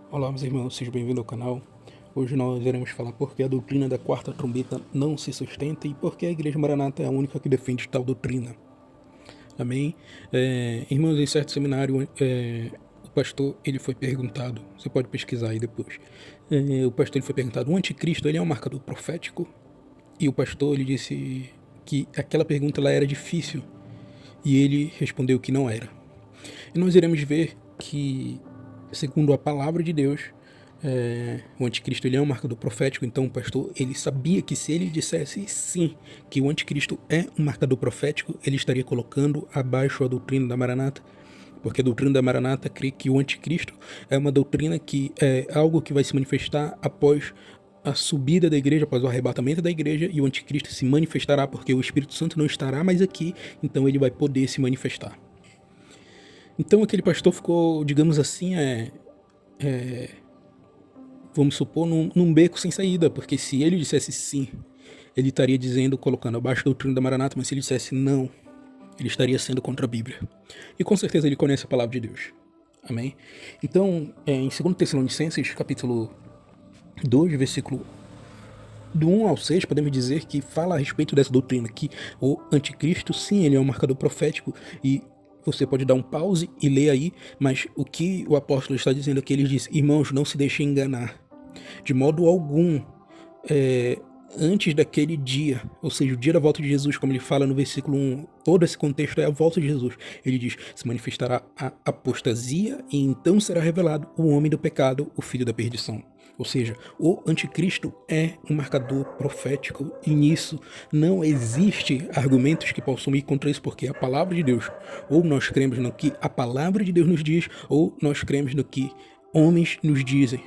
Olá, meus irmãos, sejam bem-vindos ao canal. Hoje nós iremos falar por que a doutrina da quarta trombeta não se sustenta e por que a Igreja Maranata é a única que defende tal doutrina. Amém? Irmãos, em certo seminário, o pastor ele foi perguntado, você pode pesquisar aí depois, o pastor ele foi perguntado, o anticristo ele é um marcador profético? E o pastor ele disse que aquela pergunta ela era difícil e ele respondeu que não era. E nós iremos ver que, segundo a palavra de Deus, o anticristo ele é um marcador profético, então o pastor ele sabia que se ele dissesse sim, que o anticristo é um marcador profético, ele estaria colocando abaixo a doutrina da Maranata, porque a doutrina da Maranata crê que o anticristo é uma doutrina que é algo que vai se manifestar após a subida da igreja, após o arrebatamento da igreja, e o anticristo se manifestará porque o Espírito Santo não estará mais aqui, então ele vai poder se manifestar. Então aquele pastor ficou, digamos assim, vamos supor, num beco sem saída, porque se ele dissesse sim, ele estaria dizendo, colocando abaixo da doutrina da Maranata, mas se ele dissesse não, ele estaria sendo contra a Bíblia. E com certeza ele conhece a palavra de Deus. Amém? Então, em 2 Tessalonicenses, capítulo 2, versículo do 1 ao 6, podemos dizer que fala a respeito dessa doutrina, que o anticristo, sim, ele é um marcador profético, e você pode dar um pause e ler aí, mas o que o apóstolo está dizendo aqui, ele diz, irmãos, não se deixem enganar, de modo algum, antes daquele dia, ou seja, o dia da volta de Jesus, como ele fala no versículo 1, todo esse contexto é a volta de Jesus. Ele diz, se manifestará a apostasia e então será revelado o homem do pecado, o filho da perdição. Ou seja, o anticristo é um marcador profético e nisso não existe argumentos que possam ir contra isso, porque a palavra de Deus, ou nós cremos no que a palavra de Deus nos diz, ou nós cremos no que homens nos dizem,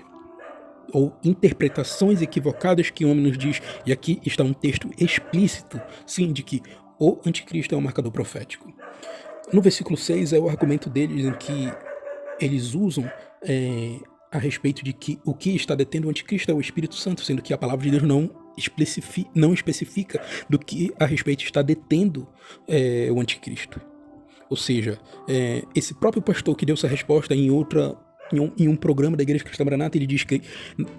ou interpretações equivocadas que o homem nos diz. E aqui está um texto explícito, sim, de que o anticristo é um marcador profético. No versículo 6 é o argumento deles em que eles usam a respeito de que o que está detendo o anticristo é o Espírito Santo, sendo que a palavra de Deus não especifica do que a respeito está detendo o anticristo. Ou seja, esse próprio pastor que deu essa resposta em um programa da Igreja Cristã Maranata, ele diz que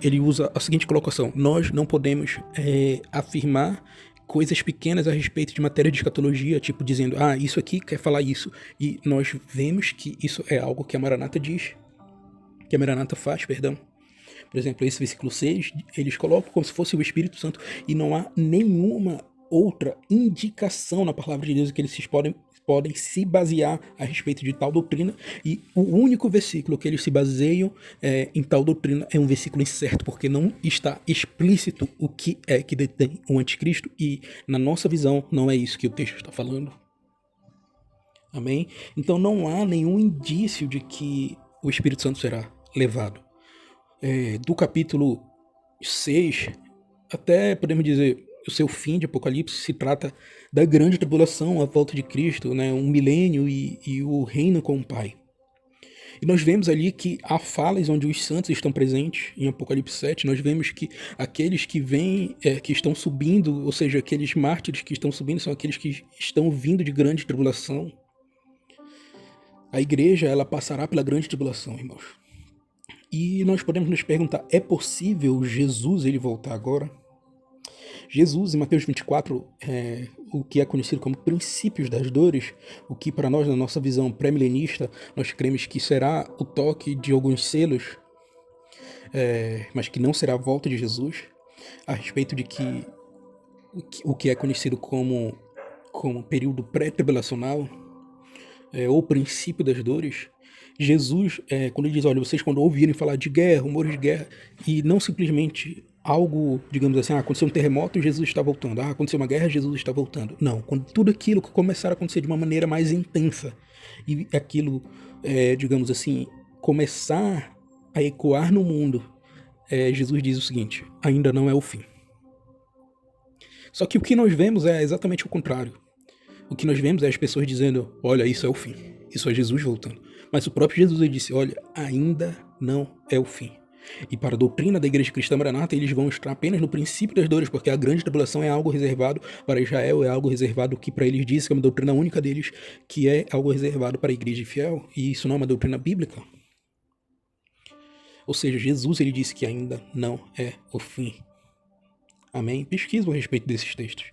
ele usa a seguinte colocação: nós não podemos afirmar coisas pequenas a respeito de matéria de escatologia, tipo dizendo, isso aqui quer falar isso, e nós vemos que isso é algo que a Maranata diz, que a Maranata faz, perdão. Por exemplo, esse versículo 6, eles colocam como se fosse o Espírito Santo, e não há nenhuma outra indicação na palavra de Deus que eles podem se basear a respeito de tal doutrina, e o único versículo que eles se baseiam em tal doutrina é um versículo incerto, porque não está explícito o que é que detém o anticristo, e na nossa visão não é isso que o texto está falando. Amém? Então não há nenhum indício de que o Espírito Santo será levado. Do capítulo 6 até, podemos dizer, o seu fim de Apocalipse se trata da grande tribulação, a volta de Cristo, né, um milênio e o reino com o Pai. E nós vemos ali que há falas onde os santos estão presentes, em Apocalipse 7, nós vemos que aqueles que vêm, que estão subindo, ou seja, aqueles mártires que estão subindo, são aqueles que estão vindo de grande tribulação. A igreja, ela passará pela grande tribulação, irmãos. E nós podemos nos perguntar, é possível Jesus ele voltar agora? Jesus, em Mateus 24, o que é conhecido como princípios das dores, o que para nós, na nossa visão pré-milenista, nós cremos que será o toque de alguns selos, mas que não será a volta de Jesus, a respeito de que o que é conhecido como período pré-tribulacional, ou princípio das dores. Jesus, quando ele diz, olha, vocês quando ouvirem falar de guerra, rumores de guerra, e não simplesmente algo, digamos assim, aconteceu um terremoto, Jesus está voltando, aconteceu uma guerra, Jesus está voltando. Não, quando tudo aquilo que começar a acontecer de uma maneira mais intensa, e aquilo, digamos assim, começar a ecoar no mundo, Jesus diz o seguinte, ainda não é o fim. Só que o que nós vemos é exatamente o contrário. O que nós vemos é as pessoas dizendo, olha, isso é o fim, isso é Jesus voltando. Mas o próprio Jesus ele disse, olha, ainda não é o fim. E para a doutrina da Igreja Cristã Maranata, eles vão estar apenas no princípio das dores, porque a grande tribulação é algo reservado para Israel, é algo reservado que para eles diz que é uma doutrina única deles, que é algo reservado para a Igreja fiel, e isso não é uma doutrina bíblica. Ou seja, Jesus ele disse que ainda não é o fim. Amém? Pesquisa a respeito desses textos.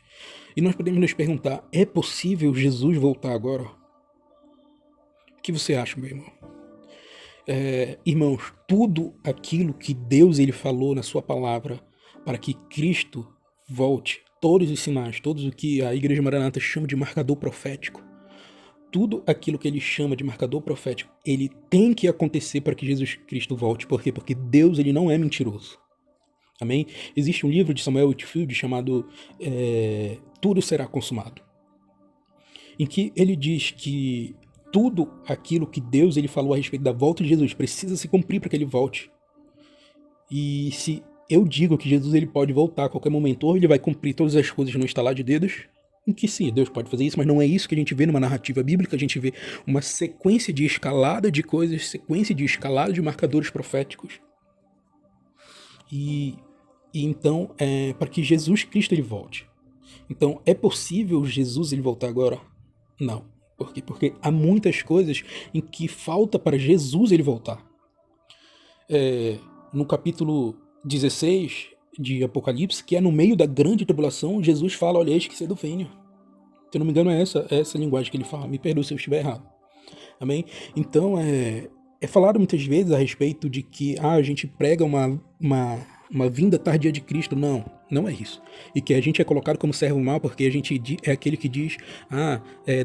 E nós podemos nos perguntar, é possível Jesus voltar agora? O que você acha, meu irmão? Irmãos, tudo aquilo que Deus ele falou na sua palavra para que Cristo volte, todos os sinais, todos o que a Igreja Maranata chama de marcador profético, tudo aquilo que ele chama de marcador profético, ele tem que acontecer para que Jesus Cristo volte. Por quê? Porque Deus ele não é mentiroso. Amém? Existe um livro de Samuel Whitfield chamado Tudo Será Consumado, em que ele diz que tudo aquilo que Deus ele falou a respeito da volta de Jesus precisa se cumprir para que ele volte. E se eu digo que Jesus ele pode voltar a qualquer momento, ou ele vai cumprir todas as coisas no estalar de dedos, em que sim, Deus pode fazer isso, mas não é isso que a gente vê numa narrativa bíblica. A gente vê uma sequência de escalada de coisas, sequência de escalada de marcadores proféticos. E então, para que Jesus Cristo ele volte. Então, é possível Jesus ele voltar agora? Não. Por quê? Porque há muitas coisas em que falta para Jesus ele voltar. No capítulo 16 de Apocalipse, que é no meio da grande tribulação, Jesus fala, olha, eis que cedo venho. Se eu não me engano é essa linguagem que ele fala, me perdoe se eu estiver errado. Amém? Então, é falado muitas vezes a respeito de que a gente prega uma vinda tardia de Cristo. Não, não é isso. E que a gente é colocado como servo mau porque a gente é aquele que diz,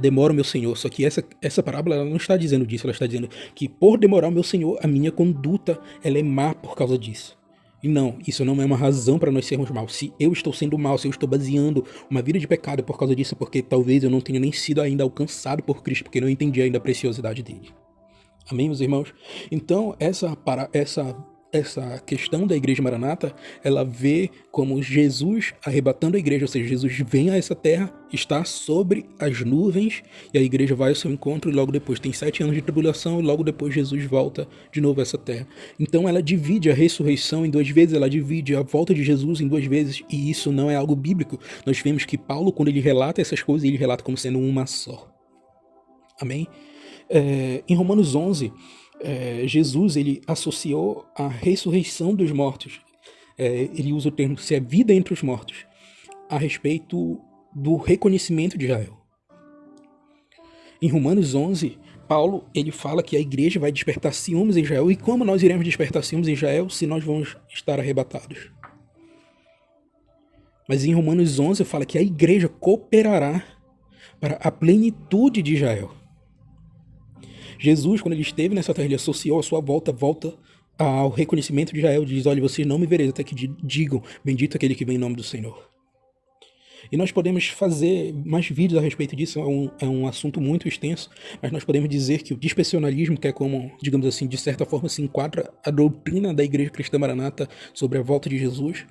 demora o meu Senhor. Só que essa parábola ela não está dizendo disso, ela está dizendo que por demorar o meu Senhor, a minha conduta ela é má por causa disso. E não, isso não é uma razão para nós sermos maus. Se eu estou sendo mal, se eu estou baseando uma vida de pecado por causa disso, porque talvez eu não tenha nem sido ainda alcançado por Cristo, porque não entendi ainda a preciosidade dele. Amém, meus irmãos? Então, essa questão da Igreja Maranata, ela vê como Jesus arrebatando a igreja, ou seja, Jesus vem a essa terra, está sobre as nuvens, e a igreja vai ao seu encontro, e logo depois tem 7 anos de tribulação, e logo depois Jesus volta de novo a essa terra. Então ela divide a ressurreição em 2 vezes, ela divide a volta de Jesus em 2 vezes, e isso não é algo bíblico. Nós vemos que Paulo, quando ele relata essas coisas, ele relata como sendo uma só. Amém? Em Romanos 11, Jesus ele associou a ressurreição dos mortos, ele usa o termo se é vida entre os mortos, a respeito do reconhecimento de Israel. Em Romanos 11, Paulo ele fala que a igreja vai despertar ciúmes em Israel. E como nós iremos despertar ciúmes em Israel se nós vamos estar arrebatados? Mas em Romanos 11 fala que a igreja cooperará para a plenitude de Israel. Jesus, quando ele esteve nessa terra, ele associou a sua volta ao reconhecimento de Israel. Diz, olha, vocês não me vereis até que digam, bendito aquele que vem em nome do Senhor. E nós podemos fazer mais vídeos a respeito disso, é um assunto muito extenso, mas nós podemos dizer que o dispensacionalismo, que é como, digamos assim, de certa forma se enquadra a doutrina da Igreja Cristã Maranata sobre a volta de Jesus,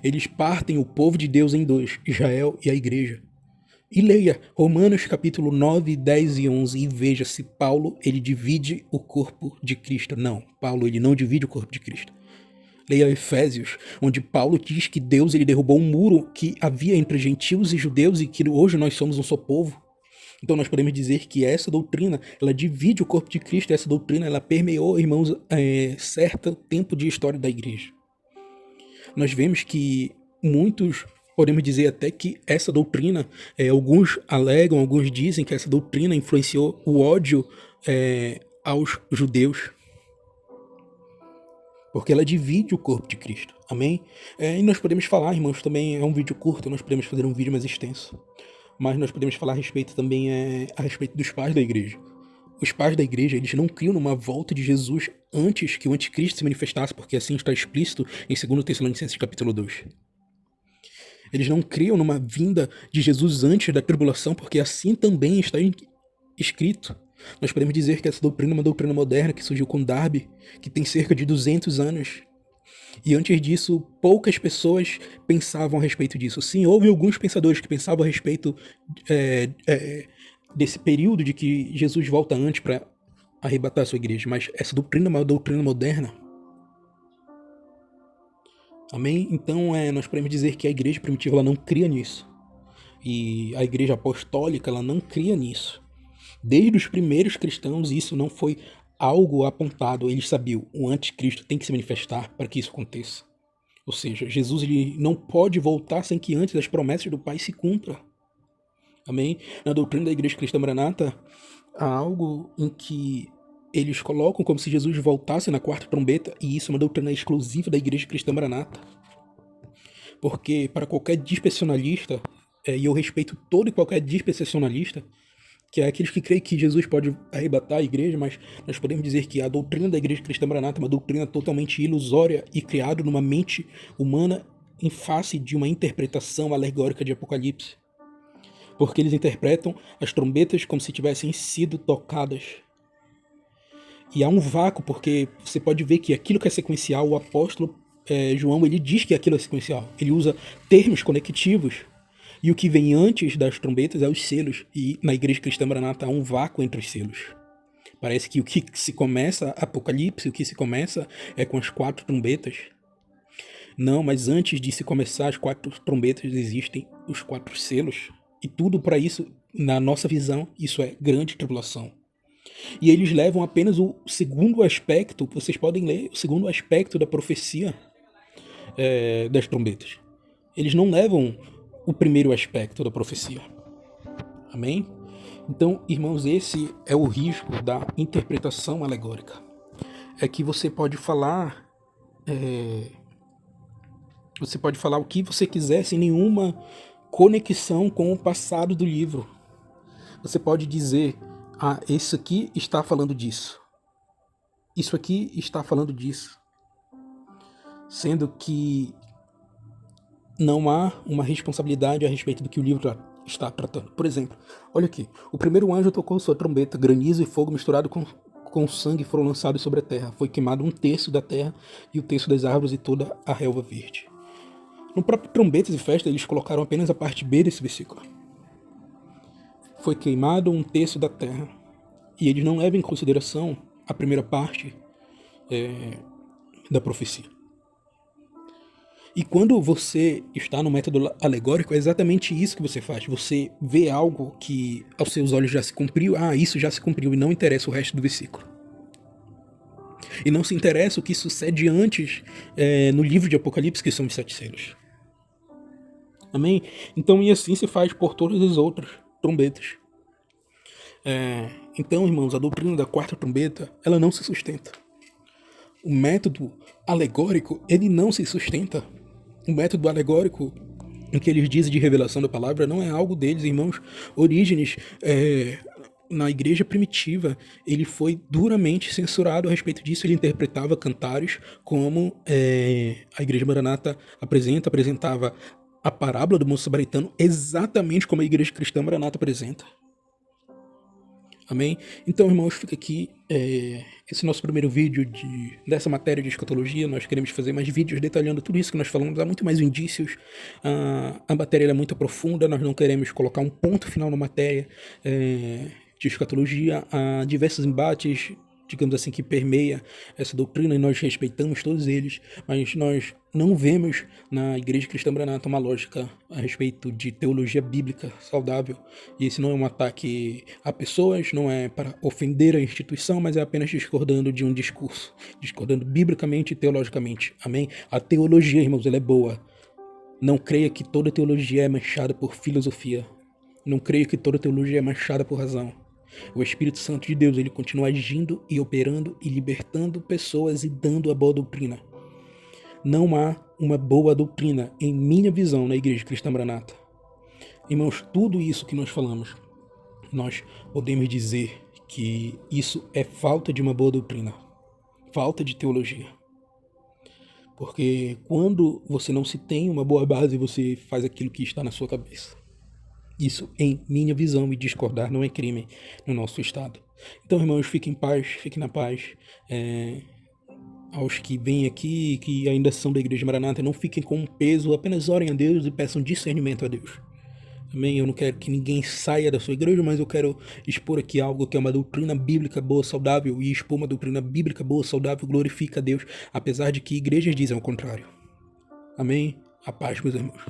eles partem o povo de Deus em 2, Israel e a igreja. E leia Romanos capítulo 9, 10 e 11 e veja se Paulo ele divide o corpo de Cristo. Não, Paulo ele não divide o corpo de Cristo. Leia Efésios, onde Paulo diz que Deus ele derrubou um muro que havia entre gentios e judeus e que hoje nós somos um só povo. Então nós podemos dizer que essa doutrina, ela divide o corpo de Cristo, essa doutrina ela permeou, irmãos, certo tempo de história da igreja. Nós vemos que muitos, podemos dizer até que essa doutrina, alguns alegam, alguns dizem que essa doutrina influenciou o ódio aos judeus, porque ela divide o corpo de Cristo, amém? E nós podemos falar, irmãos, também é um vídeo curto, nós podemos fazer um vídeo mais extenso, mas nós podemos falar a respeito também a respeito dos pais da igreja. Os pais da igreja, eles não criam numa volta de Jesus antes que o anticristo se manifestasse, porque assim está explícito em 2 Tessalonicenses capítulo 2. Eles não criam numa vinda de Jesus antes da tribulação, porque assim também está escrito. Nós podemos dizer que essa doutrina é uma doutrina moderna que surgiu com Darby, que tem cerca de 200 anos. E antes disso, poucas pessoas pensavam a respeito disso. Sim, houve alguns pensadores que pensavam a respeito desse período de que Jesus volta antes para arrebatar a sua igreja, mas essa doutrina é uma doutrina moderna. Amém? Então nós podemos dizer que a igreja primitiva ela não cria nisso. E a igreja apostólica ela não cria nisso. Desde os primeiros cristãos isso não foi algo apontado, eles sabiam, o anticristo tem que se manifestar para que isso aconteça. Ou seja, Jesus ele não pode voltar sem que antes as promessas do Pai se cumpram. Amém? Na doutrina da Igreja Cristã Maranata, há algo em que eles colocam como se Jesus voltasse na quarta trombeta, e isso é uma doutrina exclusiva da Igreja Cristã Maranata. Porque para qualquer dispensacionalista, e eu respeito todo e qualquer dispensacionalista, que é aqueles que creem que Jesus pode arrebatar a igreja, mas nós podemos dizer que a doutrina da Igreja Cristã Maranata é uma doutrina totalmente ilusória e criada numa mente humana em face de uma interpretação alegórica de Apocalipse. Porque eles interpretam as trombetas como se tivessem sido tocadas. E há um vácuo, porque você pode ver que aquilo que é sequencial, o apóstolo João, ele diz que aquilo é sequencial. Ele usa termos conectivos. E o que vem antes das trombetas é os selos. E na Igreja Cristã Maranata há um vácuo entre os selos. Parece que o que se começa, Apocalipse, o que se começa é com as 4 trombetas. Não, mas antes de se começar as 4 trombetas existem os 4 selos. E tudo para isso, na nossa visão, isso é grande tribulação. E eles levam apenas o segundo aspecto, vocês podem ler o segundo aspecto da profecia das trombetas. Eles não levam o primeiro aspecto da profecia. Amém? Então, irmãos, esse é o risco da interpretação alegórica. É que você pode falar o que você quiser sem nenhuma conexão com o passado do livro. Você pode dizer, isso aqui está falando disso. Isso aqui está falando disso. Sendo que não há uma responsabilidade a respeito do que o livro está tratando. Por exemplo, olha aqui. O primeiro anjo tocou sua trombeta, granizo e fogo misturado com sangue foram lançados sobre a terra. Foi queimado 1/3 da terra e o terço das árvores e toda a relva verde. No próprio Trombetas e Festa, eles colocaram apenas a parte B desse versículo. Foi queimado 1/3 da terra. E eles não levam em consideração a primeira parte da profecia. E quando você está no método alegórico, é exatamente isso que você faz. Você vê algo que aos seus olhos já se cumpriu, isso já se cumpriu, e não interessa o resto do versículo. E não se interessa o que sucede antes no livro de Apocalipse, que são os 7 selos. Amém? Então, e assim se faz por todas as outras trombetas. Então, irmãos, a doutrina da quarta trombeta, ela não se sustenta. O método alegórico, ele não se sustenta. O método alegórico, em que eles dizem de revelação da palavra, não é algo deles, irmãos. Orígenes, na igreja primitiva, ele foi duramente censurado a respeito disso. Ele interpretava cantares como a igreja maranata apresentava a parábola do moço samaritano exatamente como a igreja cristã maranata apresenta. Amém? Então, irmãos, fica aqui esse nosso primeiro vídeo dessa matéria de escatologia. Nós queremos fazer mais vídeos detalhando tudo isso que nós falamos. Há muito mais indícios. A matéria é muito profunda. Nós não queremos colocar um ponto final na matéria de escatologia. Há diversos embates, digamos assim, que permeia essa doutrina, e nós respeitamos todos eles, mas nós não vemos na Igreja Cristã Maranata uma lógica a respeito de teologia bíblica saudável. E esse não é um ataque a pessoas, não é para ofender a instituição, mas é apenas discordando de um discurso, discordando biblicamente e teologicamente. Amém? A teologia, irmãos, ela é boa. Não creia que toda teologia é manchada por filosofia. Não creia que toda teologia é manchada por razão. O Espírito Santo de Deus, ele continua agindo e operando e libertando pessoas e dando a boa doutrina. Não há uma boa doutrina, em minha visão, na Igreja Cristã Maranata. Irmãos, tudo isso que nós falamos, nós podemos dizer que isso é falta de uma boa doutrina, falta de teologia. Porque quando você não se tem uma boa base, você faz aquilo que está na sua cabeça. Isso, em minha visão, e discordar não é crime no nosso estado. Então, irmãos, fiquem em paz, fiquem na paz. Aos que vêm aqui, que ainda são da Igreja Maranata, não fiquem com um peso, apenas orem a Deus e peçam discernimento a Deus. Amém? Eu não quero que ninguém saia da sua igreja, mas eu quero expor aqui algo que é uma doutrina bíblica boa, saudável, e expor uma doutrina bíblica boa, saudável, glorifica a Deus, apesar de que igrejas dizem o contrário. Amém? A paz, meus irmãos.